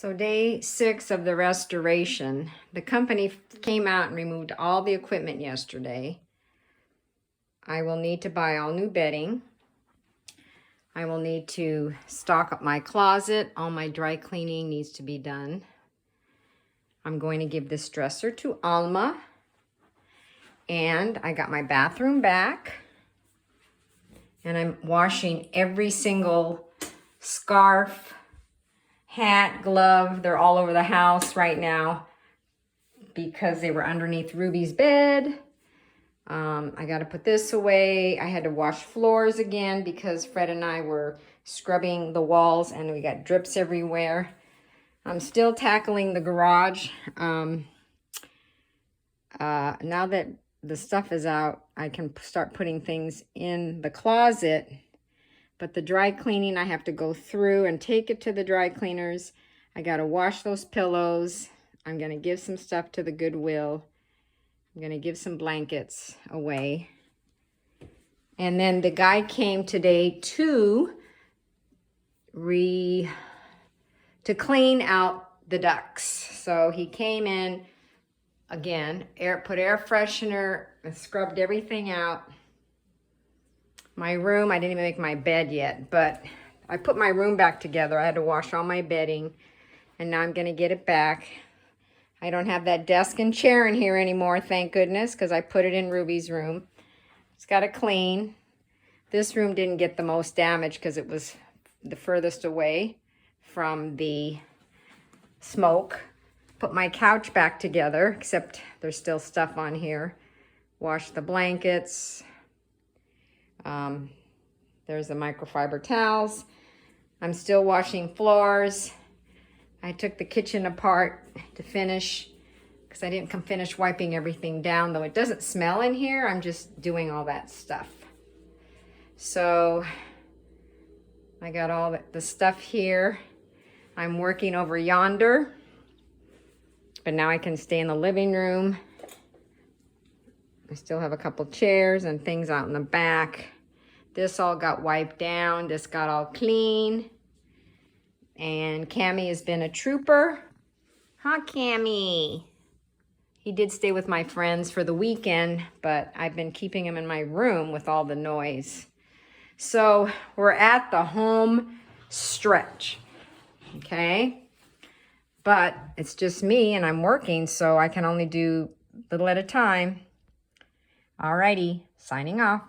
So day 6 of the restoration, the company came out and removed all the equipment yesterday. I will need to buy all new bedding. I will need to stock up my closet. All my dry cleaning needs to be done. I'm going to give this dresser to Alma. And I got my bathroom back. And I'm washing every single scarf, hat, glove. They're all over the house right now because they were underneath Ruby's bed. I got to put this away. I had to wash floors again because Fred and I were scrubbing the walls and we got drips everywhere. I'm still tackling the garage. Now that the stuff is out, I can start putting things in the closet. But the dry cleaning, I have to go through and take it to the dry cleaners. I got to wash those pillows. I'm going to give some stuff to the Goodwill. I'm going to give some blankets away. And then the guy came today to clean out the ducts. So he came in again, put air freshener and scrubbed everything out. My room, I didn't even make my bed yet, but I put my room back together. I had to wash all my bedding, and now I'm going to get it back. I don't have that desk and chair in here anymore, thank goodness, because I put it in Ruby's room. It's got to clean. This room didn't get the most damage because it was the furthest away from the smoke. Put my couch back together, except there's still stuff on here. Wash the blankets. There's the microfiber towels. I'm still washing floors. I took the kitchen apart to finish because I didn't finish wiping everything down, though it doesn't smell in here. I'm just doing all that stuff. So I got all the stuff here. I'm working over yonder, but now I can stay in the living room. I still have a couple chairs and things out in the back. This all got wiped down. This got all clean. And Cammie has been a trooper. Huh, Cammie? He did stay with my friends for the weekend, but I've been keeping him in my room with all the noise. So we're at the home stretch, okay? But it's just me and I'm working, so I can only do a little at a time. Alrighty, signing off.